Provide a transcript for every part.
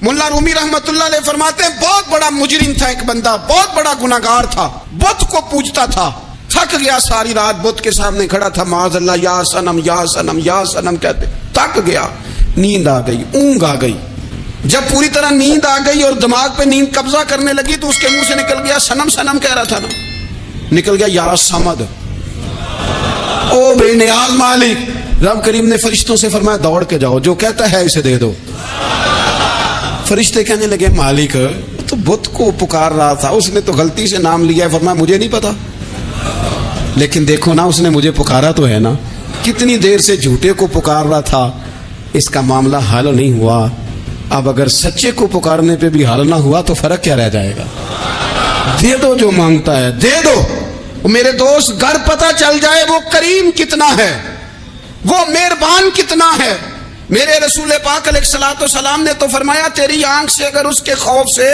मुल्ला रूमी रहमतुल्लाह अलैह फरमाते हैं बहुत बड़ा मुजरिम था एक बंदा, बहुत बड़ा गुनाहगार था, बुत को पूजता था, थक गया, सारी रात बुत के सामने खड़ा था, माज़अल्लाह या सनम या सनम या सनम कहते, थक गया, नींद आ गई, ऊंघ आ गई। जब पूरी तरह नींद आ गई और दिमाग पे नींद कब्जा करने लगी तो उसके मुंह से निकल गया, सनम सनम कह रहा था ना, निकल गया या समद, ओ बेनियाज मालिक। रब करीम ने फरिश्तों से फरमाया दौड़ के जाओ, जो कहता है इसे दे दो। फरिश्ते कहने लगे मालिक तो बुत को पुकार रहा था, उसने तो गलती से नाम लिया है। फरमाया मुझे नहीं पता, लेकिन देखो ना उसने मुझे पुकारा तो है ना, कितनी देर से झूठे को पुकार रहा था, इसका मामला हल नहीं हुआ। अब अगर सच्चे को पुकारने पे भी हल ना हुआ तो फर्क क्या रह जाएगा? दे दो जो मांगता है, दे दो। मेरे दोस्त घर पता चल जाए वो करीम कितना है, वो मेहरबान कितना है। मेरे रसूल पाक अलैहिस्सलाम ने तो फरमाया तेरी आंख से अगर उसके खौफ से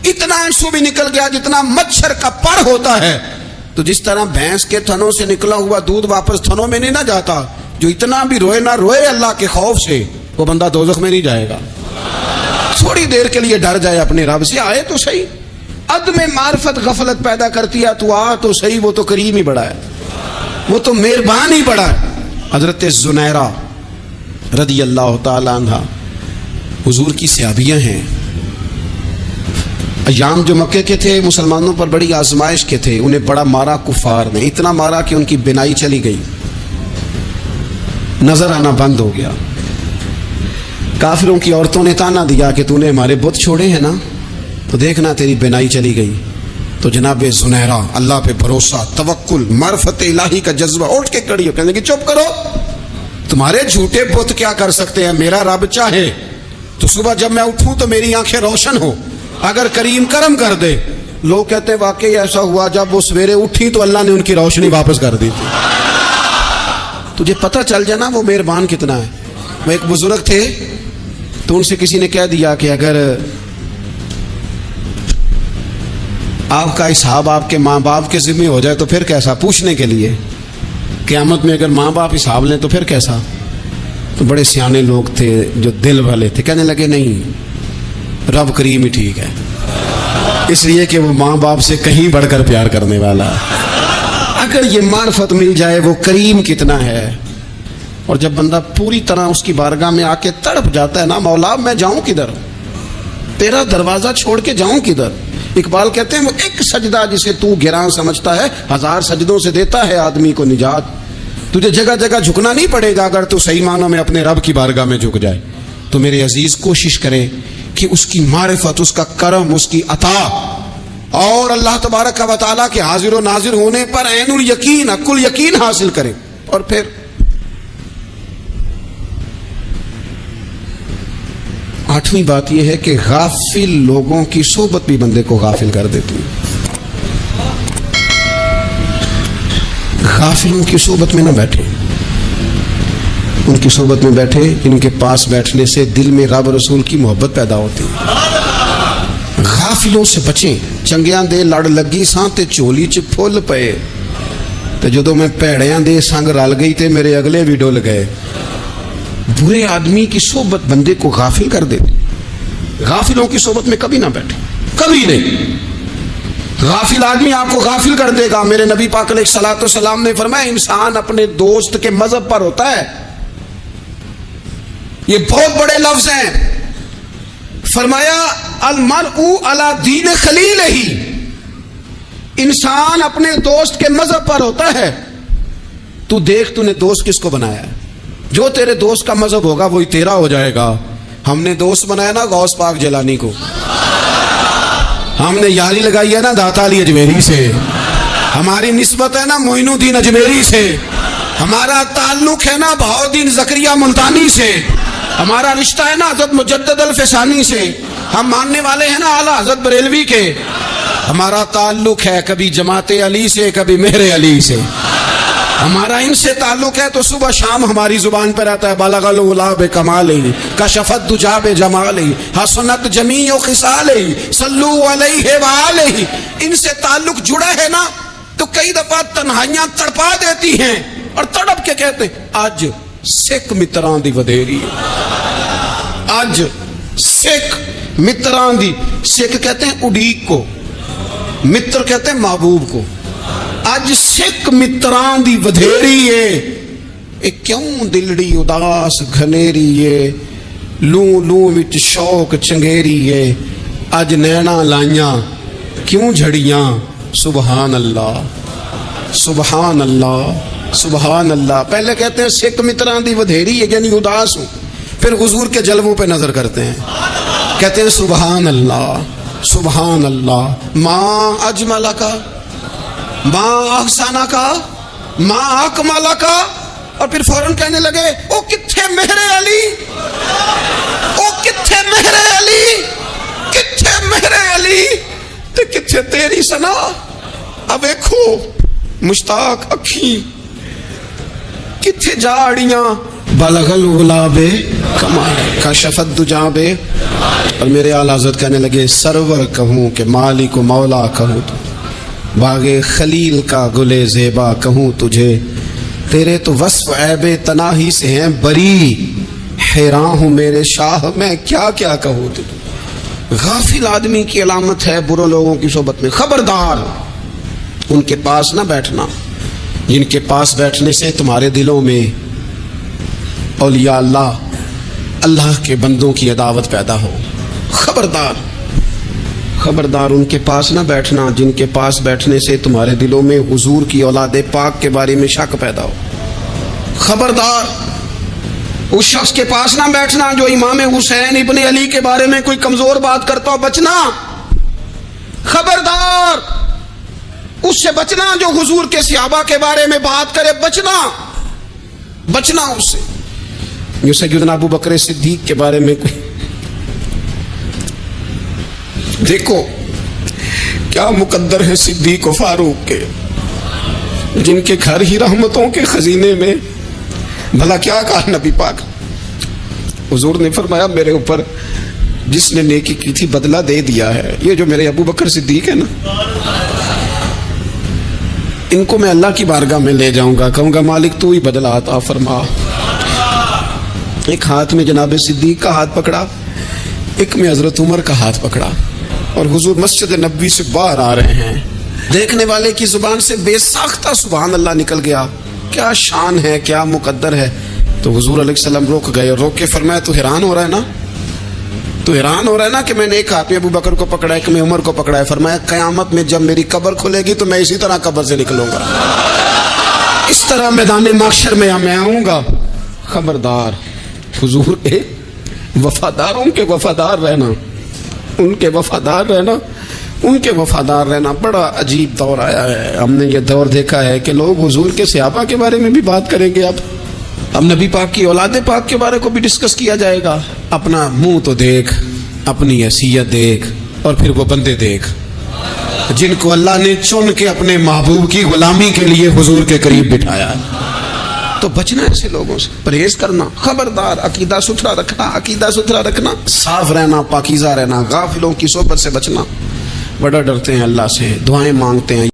इतना आंसू भी निकल गया जितना मच्छर का पर होता है, तो जिस तरह भैंस के थनों से निकला हुआ दूध वापस थनों में नहीं ना जाता, जो इतना भी रोए ना रोए अल्लाह के खौफ से, वो बंदा दोज़ख में नहीं जाएगा। थोड़ी देर के लिए डर जाए अपने रब से, आए तो सही। अदम मार्फत गफलत पैदा करती है, तू आ तो सही, वो तो करीम ही बड़ा है, वो तो मेहरबान ही बड़ा है। हजरत ज़ुनैरा रदी अल्लाह ताला अन्हा हुजूर की सहाबियाँ हैं। अय्याम जो मक्के के थे मुसलमानों पर बड़ी आजमाइश के थे, उन्हें बड़ा मारा कुफार ने, इतना मारा कि उनकी बिनाई चली गई, नजर आना बंद हो गया। काफिरों की औरतों ने ताना दिया कि तूने हमारे बुत छोड़े हैं ना, तो देखना तेरी बिनाई चली गई। तो जनाब ज़ुनैरा अल्लाह पे भरोसा, तवक्कुल, मार्फत इलाही का जज्बा, उठ के खड़ी हो, कहने की चुप करो, तुम्हारे झूठे बुत क्या कर सकते हैं, मेरा रब चाहे तो सुबह जब मैं उठूं तो मेरी आंखें रोशन हो, अगर करीम करम कर दे। लोग कहते हैं वाकई ऐसा हुआ, जब वो सवेरे उठी तो अल्लाह ने उनकी रोशनी वापस कर दी थी। तुझे पता चल जाना वो मेहरबान कितना है। वो एक बुजुर्ग थे, तो उनसे किसी ने कह दिया कि अगर आपका हिसाब आपके माँ बाप के जिम्मे हो जाए तो फिर कैसा, पूछने के लिए क़यामत में अगर माँ बाप हिसाब लें तो फिर कैसा। तो बड़े सियाने लोग थे जो दिल वाले थे, कहने लगे नहीं, रब करीम ही ठीक है, इसलिए कि वो माँ बाप से कहीं बढ़कर प्यार करने वाला है। अगर ये मार्फत मिल जाए वो करीम कितना है। और जब बंदा पूरी तरह उसकी बारगाह में आके तड़प जाता है ना, मौला मैं जाऊं किधर, तेरा दरवाजा छोड़ के जाऊं किधर। इकबाल कहते हैं वो एक सजदा जिसे तू गिरां समझता है, 1000 सजदों से देता है आदमी को निजात। तुझे जगह जगह झुकना नहीं पड़ेगा अगर तू सही मानों में अपने रब की बारगाह में झुक जाए। तो मेरे अजीज कोशिश करें कि उसकी मारिफत, उसका करम, उसकी अता और अल्लाह तबारक व तआला के हाजिर व नाजिर होने पर ऐनुल यकीन, अकुल यकीन हासिल करें। और फिर आठवीं बात यह है कि गाफिल लोगों की सोबत भी बंदे को गाफिल कर देती है। गाफिलों की सोबत में ना बैठे, उनकी सोबत में बैठे, इनके पास बैठने से दिल में रब रसूल की मोहब्बत पैदा होती है। गाफिलों से बचें। चंगियां दे लड़ लगी सां ते झोली च फुल पे, ते जदों मैं भैड़ियां दे संग रल गई ते मेरे अगले भी डुल गए। बुरे आदमी की सोबत बंदे को गाफिल कर देती। गाफिलों की सोबत में कभी ना बैठे, कभी नहीं। गाफिल आदमी आपको गाफिल कर देगा। मेरे नबी पाक अलैहिस्सलाम ने फरमाया इंसान अपने दोस्त के मजहब पर होता है। ये बहुत बड़े लफ्ज हैं। फरमाया अल मरउ अला दीन खलील ही, इंसान अपने दोस्त के मजहब पर होता है। तू देख तूने दोस्त किसको बनाया है, जो तेरे दोस्त का मजहब होगा वही तेरा हो जाएगा। हमने दोस्त बनाया ना गौस पाक जिलानी को, हमने यारी लगाई है ना दाता अली अजमेरी से, हमारी निस्बत है ना मोइनुद्दीन अजमेरी से, हमारा ताल्लुक है ना बहाउद्दीन ज़करिया मुल्तानी से, हमारा रिश्ता है ना हज़रत मुजद्दद अल फ़सानी से, हम मानने वाले हैं ना आला हज़रत बरेलवी के। हमारा ताल्लुक है कभी जमाते अली से, कभी मेहरे अली से। हमारा इनसे ताल्लुक है तो सुबह शाम हमारी जुबान पर आता है बलगल उला बे कमाली कशफत दुजा बे जमाली हसनत जमी ओ खिसाली सल्लू अलैहि व आलिहि। इनसे ताल्लुक जुड़ा है ना तो कई दफा तन्हाइयां तड़पा देती हैं और तड़प के कहते आज सिख मित्रां दी वधेरी, आज सिख मित्रां दी। सिख कहते हैं उड़ीक को, मित्र कहते हैं महबूब को। अज सिख मित्रां दी वधेरी है, ए क्यों दिलड़ी उदास घनेरी है, लू लू विच शौक चंगेरी है, अज नैना लाइया क्यों झड़ियां, सुबहान अल्लाह सुबहान अल्लाह सुबहान अल्लाह। पहले कहते हैं सिख मित्रां दी वधेरी है यानी उदास हूं, फिर हुजूर के जलवों पे नजर करते हैं, कहते हैं सुबहान अल्लाह सुबहान अल्लाह। माँ अजमला का, माँ अहसाना का, माँ अकमला का, और फिर फौरन कहने लगे ओ किथे मेहरे अली, ओ किथे मेहरे अली, किथे मेहरे अली ते किथे तेरी सना। अब देखो मुश्ताक अखी किथे जाड़ियां, बलगल गुलाबे कमाल कशफत दुजाबे। और मेरे आला हज़रत कहने लगे सरवर कहूँ कि मालिक मौला कहूँ, तो बागे खलील का गुले ज़ेबा कहूँ तुझे, तेरे तो वस्फ ऐबे तनाही से हैं बरी, हैरान हूँ मेरे शाह मैं क्या क्या कहूँ तुझे। गाफिल आदमी की अलामत है बुरे लोगों की सोबत में। खबरदार उनके पास ना बैठना जिनके पास बैठने से तुम्हारे दिलों में औलिया अल्लाह, अल्लाह के बंदों की अदावत पैदा हो। खबरदार खबरदार उनके पास ना बैठना जिनके पास बैठने से तुम्हारे दिलों में हुजूर की औलाद पाक के बारे में शक पैदा हो। खबरदार उस शख्स के पास ना बैठना जो इमाम हुसैन इब्ने अली के बारे में कोई कमजोर बात करता हो, बचना। खबरदार उससे बचना जो हुजूर के सहाबा के बारे में बात करे, बचना बचना उससे। जो सैयदना अबू बकर सिद्दीक के बारे में कोई, देखो क्या मुकद्दर है सिद्दीक और फारूक के, जिनके घर ही रहमतों के खजीने में। भला क्या कहा नबी पाक, हुजूर ने फरमाया मेरे ऊपर जिसने नेकी की थी बदला दे दिया है। ये जो मेरे अबू बकर सिद्दीक है ना, इनको मैं अल्लाह की बारगाह में ले जाऊंगा, कहूंगा मालिक तू ही बदला अता फरमा। एक हाथ में जनाब सिद्दीक का हाथ पकड़ा, एक में हजरत उमर का हाथ पकड़ा, और हुजूर मस्जिद नबवी से बाहर आ रहे हैं। देखने वाले की जुबान से बेसाख्ता सुभान अल्लाह निकल गया। क्या शान है, क्या मुकद्दर है। तो हुजूर अलैहिस्सलाम रुक गए और रोक के फरमाया तू हैरान हो रहा है ना, तू हैरान हो रहा है ना कि मैंने एक हाथ में अबू बकर को पकड़ा, एक में उमर को पकड़ा है। फरमाया कयामत में जब मेरी कब्र खुलेगी तो मैं इसी तरह कब्र से निकलूंगा, इस तरह मैदान महशर में मैं आऊंगा। खबरदार हुजूर के वफादारों के वफादार रहना, उनके वफादार रहना, उनके वफादार रहना। बड़ा अजीब दौर आया है, हमने ये दौर देखा है कि लोग हुजूर के सहाबा के बारे में भी बात करेंगे। अब नबी पाक की औलाद पाक के बारे को भी डिस्कस किया जाएगा। अपना मुंह तो देख, अपनी हैसियत देख, और फिर वो बंदे देख जिनको अल्लाह ने चुन के अपने महबूब की गुलामी के लिए हुजूर के करीब बिठाया। तो बचना ऐसे लोगों से, परहेज करना। खबरदार अकीदा सुथरा रखना, अकीदा सुथरा रखना, साफ रहना, पाकीज़ा रहना, गाफिलों की सोबत से बचना। बड़ा डरते हैं अल्लाह से, दुआएं मांगते हैं।